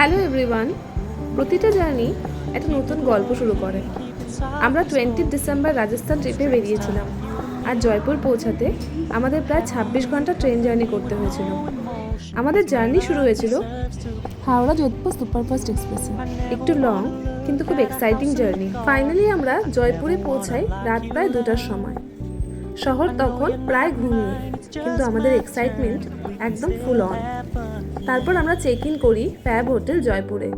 Hello everyone. প্রতিটা journey একটা নতুন গল্প শুরু করে। আমরা 20 ডিসেম্বর রাজস্থান ট্রিপে বেরিয়েছিলাম, আর জয়পুর পৌঁছাতে আমাদের প্রায় 26 ঘন্টা ট্রেন জার্নি করতে হয়েছিল। আমাদের জার্নি শুরু হয়েছিল হাওড়া যোধপুর সুপারফাস্ট এক্সপ্রেসে। একটু লং কিন্তু খুব এক্সাইটিং জার্নি। ফাইনালি আমরা জয়পুরে পৌঁছাই রাত প্রায় 2টার সময়। শহর তখন প্রায় ঘুমিয়ে, কিন্তু আমাদের এক্সাইটমেন্ট একদম ফুল অন। তারপর আমরা চেক ইন করি ফ্যাব হোটেল জয়পুরে।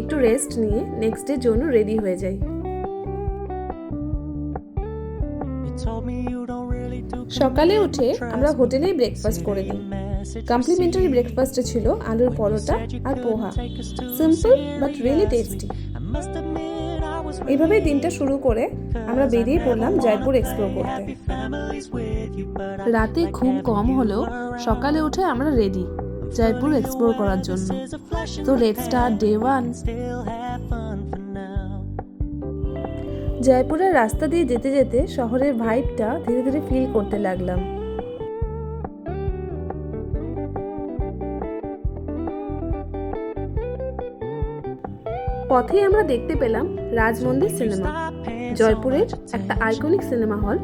একটু রেস্ট নিয়ে নেক্সট ডের জন্য রেডি হয়ে যাই। সকালে উঠে আমরা হোটেলেই ব্রেকফাস্ট করে নিই। কমপ্লিমেন্টারি ব্রেকফাস্টে ছিল আলুর পরোটা আর poha. Simple but really tasty. এইভাবেই দিনটা শুরু করে আমরা বেরিয়ে পড়লাম জয়পুর এক্সপ্লোর করতে। রাতে ঘুম কম হলেও সকালে উঠে আমরা রেডি জয়পুর এক্সপ্লোর করার জন্য। তো লেটস স্টার্ট ডে 1। জয়পুরের রাস্তা দিয়ে যেতে যেতে শহরের ভাইবটা ধীরে ধীরে ফিল করতে লাগলাম। পথেই আমরা দেখতে পেলাম রাজমন্দির সিনেমা, জয়পুরের একটা আইকনিক সিনেমা হল।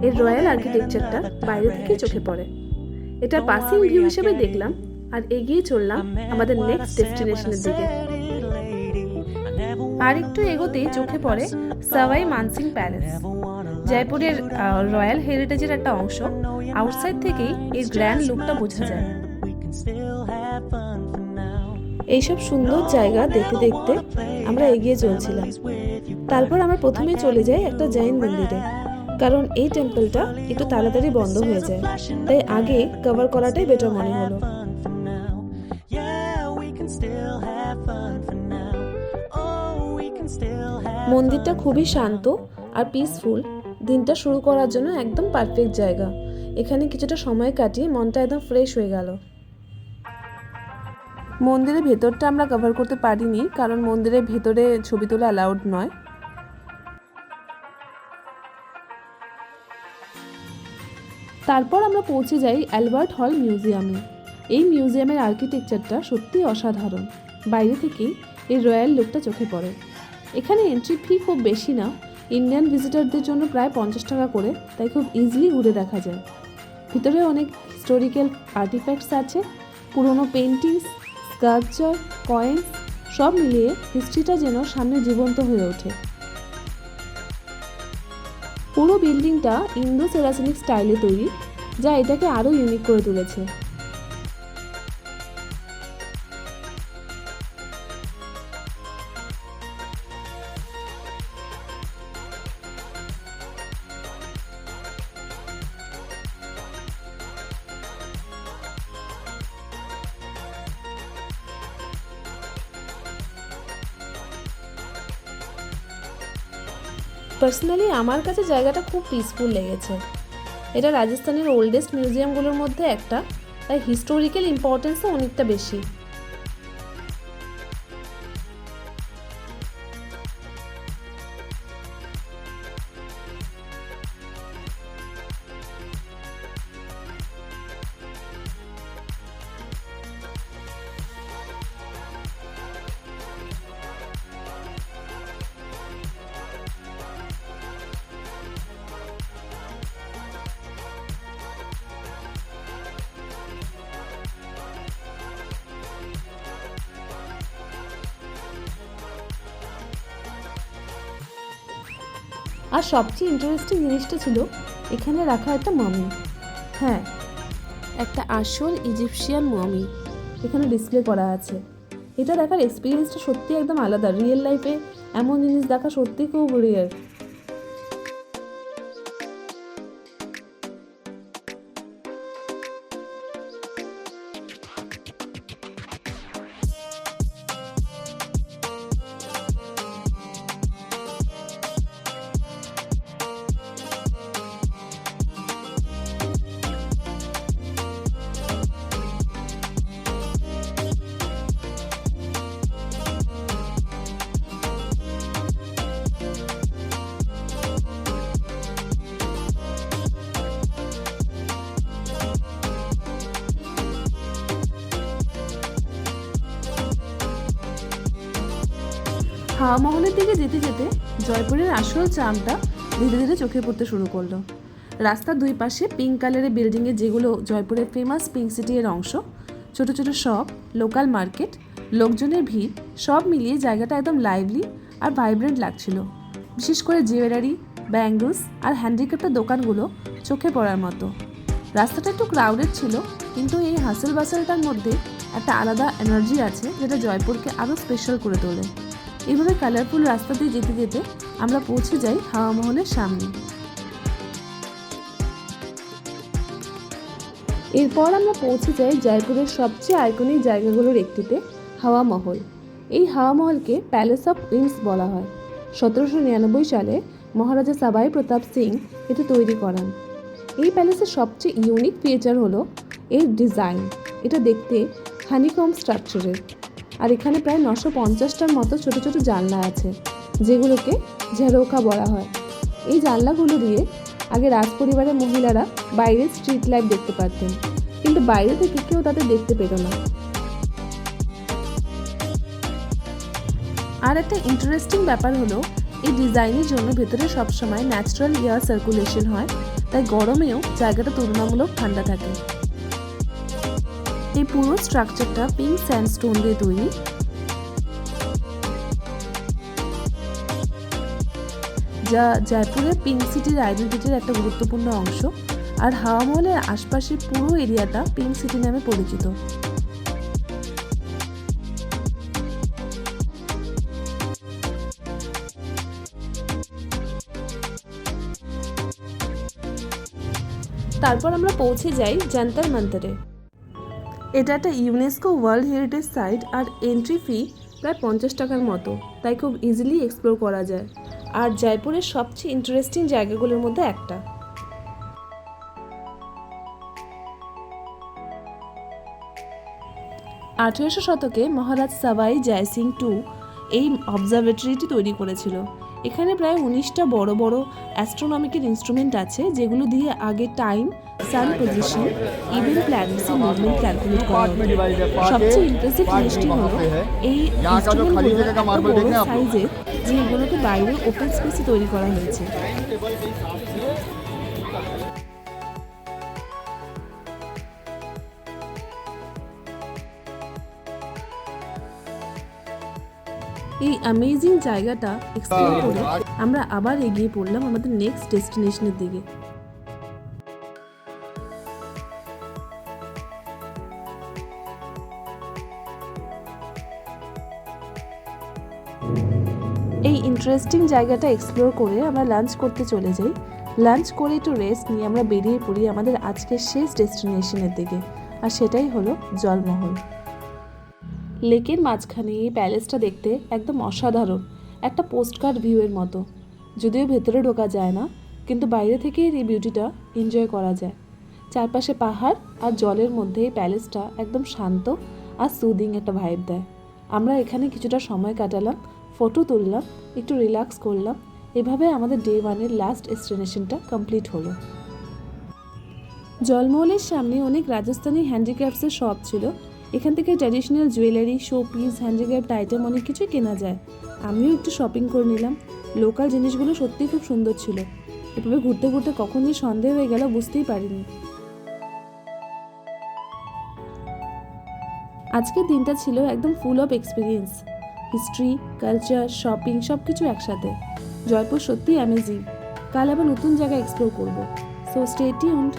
এর রয়্যাল আর্কিটেকচারটা বাইরে থেকে চোখে পড়ে। এটা পাসিং ভিউ হিসেবে দেখলাম আর এগিয়ে চললাম আমাদের নেক্সট ডেস্টিনেশনের দিকে। আর একটু এগোতেই চোখে পড়ে সাওয়াই মানসিং প্যালেস, জয়পুরের রয়্যাল হেরিটেজের একটা অংশ। আউটসাইড থেকেই এর গ্র্যান্ড লুকটা বোঝা যায়। এইসব সুন্দর জায়গা দেখতে দেখতে আমরা এগিয়ে চলছিলাম। তারপর আমরা প্রথমেই চলে যাই একটা জৈন মন্দিরে, কারণ এই টেম্পলটা একটু তাড়াতাড়ি বন্ধ হয়ে যায়, তাই আগে কভার করাটাই বেটার মনে হলো। মন্দিরটা খুবই শান্ত আর পিসফুল। দিনটা শুরু করার জন্য একদম পারফেক্ট জায়গা। এখানে কিছুটা সময় কাটিয়ে মনটা একদম ফ্রেশ হয়ে গেল। মন্দিরের ভেতরটা আমরা কভার করতে পারিনি, কারণ মন্দিরের ভেতরে ছবি তোলা অ্যালাউড নয়। তারপর আমরা পৌঁছে যাই অ্যালবার্ট হল মিউজিয়ামে। এই মিউজিয়ামের আর্কিটেকচারটা সত্যিই অসাধারণ। বাইরে থেকেই এই রয়্যাল লুকটা চোখে পড়ে। এখানে এন্ট্রি ফি খুব বেশি না, ইন্ডিয়ান ভিজিটারদের জন্য প্রায় 50 টাকা করে, তাই খুব ইজিলি ঘুরে দেখা যায়। ভিতরে অনেক হিস্টোরিক্যাল আর্টিফ্যাক্টস আছে, পুরনো পেন্টিংস, স্কাল্পচার, কয়েন্স, সব মিলিয়ে হিস্ট্রিটা যেন সামনে জীবন্ত হয়ে ওঠে। পুরো বিল্ডিংটা ইন্দো সেরাসিনিক স্টাইলে তৈরি, যা এটাকে আরও ইউনিক করে তুলেছে। পার্সোনালি আমার কাছে জায়গাটা খুব পিসফুল লেগেছে। এটা রাজস্থানের ওল্ডেস্ট মিউজিয়ামগুলোর মধ্যে একটা, তাই হিস্টোরিক্যাল ইম্পর্টেন্সও অনেকটা বেশি। আর সবচেয়ে ইন্টারেস্টিং জিনিসটা ছিল এখানে রাখা একটা মামি। হ্যাঁ, একটা আসল ইজিপশিয়ান মামি এখানে ডিসপ্লে করা আছে। এটা দেখার এক্সপিরিয়েন্সটা সত্যি একদম আলাদা। রিয়েল লাইফে এমন জিনিস দেখা সত্যি খুব রেয়ার। হাওয়া মহলের দিকে যেতে যেতে জয়পুরের আসল চামটা ধীরে ধীরে চোখে পড়তে শুরু করলো। রাস্তার দুই পাশে পিঙ্ক কালারের বিল্ডিংয়ে, যেগুলো জয়পুরের ফেমাস পিঙ্ক সিটি এর অংশ, ছোট ছোট শপ, লোকাল মার্কেট, লোকজনের ভিড়, সব মিলিয়ে জায়গাটা একদম লাইভলি আর ভাইব্রেন্ট লাগছিল। বিশেষ করে জুয়েলারি, ব্যাঙ্গলস আর হ্যান্ডিক্রাফটের দোকানগুলো চোখে পড়ার মতো। রাস্তাটা একটু ক্রাউডেড ছিল, কিন্তু এই হাসেল বাসেলটার মধ্যে একটা আলাদা এনার্জি আছে, যেটা জয়পুরকে আরও স্পেশাল করে তোলে। এইভাবে কালারফুল রাস্তা দিয়ে যেতে যেতে আমরা পৌঁছে যাই হাওয়া মহলের সামনে। এরপর আমরা পৌঁছে যাই জয়পুরের সবচেয়ে আইকনিক জায়গাগুলোর একটিতে, হাওয়া মহল। এই হাওয়া মহলকে প্যালেস অফ উইন্ডস বলা হয়। 1799 সালে মহারাজা সাবাই প্রতাপ সিং এটি তৈরি করান। এই প্যালেসের সবচেয়ে ইউনিক ফিচার হলো এর ডিজাইন। এটা দেখতে হানিকম স্ট্রাকচারের, আর এখানে প্রায় 950টার মতো ছোট ছোট জানলা আছে, যেগুলোকে ঝেরোকা বলা হয়। এই জানলাগুলো দিয়ে আগে রাজপরিবারের মহিলারা বাইরের স্ট্রিট লাইফ দেখতে পারতেন, কিন্তু বাইরে থেকে কেউ তাদের দেখতে পেত না। আর একটা ইন্টারেস্টিং ব্যাপার হলো, এই ডিজাইনের জন্য ভেতরে সবসময় ন্যাচারাল এয়ার সার্কুলেশন হয়, তাই গরমেও জায়গাটা তুলনামূলক ঠান্ডা থাকে। এই পুরো স্ট্রাকচারটা পিঙ্ক স্যান্ডস্টোন দিয়ে তৈরি। যা জয়পুরের পিঙ্ক সিটির আইডেন্টিটির একটা গুরুত্বপূর্ণ অংশ, আর হাওয়া মহলের আশপাশের পুরো এরিয়াটা পিঙ্ক সিটি নামে পরিচিত। তারপর আমরা পৌঁছে যাই জান্তর মন্তরে। এটা একটা ইউনেস্কো ওয়ার্ল্ড হেরিটেজ সাইট, আর এন্ট্রি ফি প্রায় 50 টাকার মতো, তাই খুব ইজিলি এক্সপ্লোর করা যায়, আর জয়পুরের সবচেয়ে ইন্টারেস্টিং জায়গাগুলোর মধ্যে একটা। আঠেরোশো শতকে মহারাজ সাবাই জয়সিং টু এই অবজারভেটরিটি তৈরি করেছিল। এখানে প্রায় 19টা বড় বড় অ্যাস্ট্রোনমিক্যাল ইনস্ট্রুমেন্ট আছে, যেগুলো দিয়ে আগে টাইম, সান পজিশন, ইভেন প্ল্যানেটসের মুভমেন্ট ক্যালকুলেট করা হতো। সবচেয়ে ইমপ্রেসিভ জিনিসটি হলো এই ইনস্ট্রুমেন্টগুলো এত বড় সাইজের, যেগুলোকে বাইরে ওপেন স্পেসে তৈরি করা হয়েছে। এই অ্যামেজিং জায়গাটা এক্সপ্লোর করে আমরা আবার এগিয়ে পড়লাম আমাদের নেক্সট ডেস্টিনেশনের দিকে। এই ইন্টারেস্টিং জায়গাটা এক্সপ্লোর করে আমরা লাঞ্চ করতে চলে যাই। লাঞ্চ করে একটু রেস্ট নিয়ে আমরা বেরিয়ে পড়ি আমাদের আজকের শেষ ডেস্টিনেশনের দিকে, আর সেটাই হলো জলমহল। লেকের মাঝখানে এই প্যালেসটা দেখতে একদম অসাধারণ, একটা পোস্টকার্ড ভিউয়ের মতো। যদিও ভেতরে ঢোকা যায় না, কিন্তু বাইরে থেকে এই বিউটিটা এনজয় করা যায়। চারপাশে পাহাড় আর জলের মধ্যে এই প্যালেসটা একদম শান্ত আর সুদিং একটা ভাইব দেয়। আমরা এখানে কিছুটা সময় কাটালাম, ফটো তুললাম, একটু রিল্যাক্স করলাম। এভাবে আমাদের ডে 1-এর লাস্ট ডেস্টিনেশনটা কমপ্লিট হলো। জলমহলের সামনে অনেক রাজস্থানী হ্যান্ডিক্রাফটসের শপ ছিল। এখান থেকে traditional jewellery, show piece, handicraft item অনেক কিছুই কেনা যায়। আমিও একটু শপিং করে নিলাম। লোকাল জিনিসগুলো সত্যিই খুব সুন্দর ছিল। এভাবে ঘুরতে ঘুরতে কখন যে সন্দেহ হয়ে গেল বুঝতেই পারিনি। আজকের দিনটা ছিল একদম full of experience. History, culture, shopping সব কিছু একসাথে। জয়পুর সত্যিই অ্যামেজিং। কাল আবার নতুন জায়গা এক্সপ্লোর করবো। So stay tuned.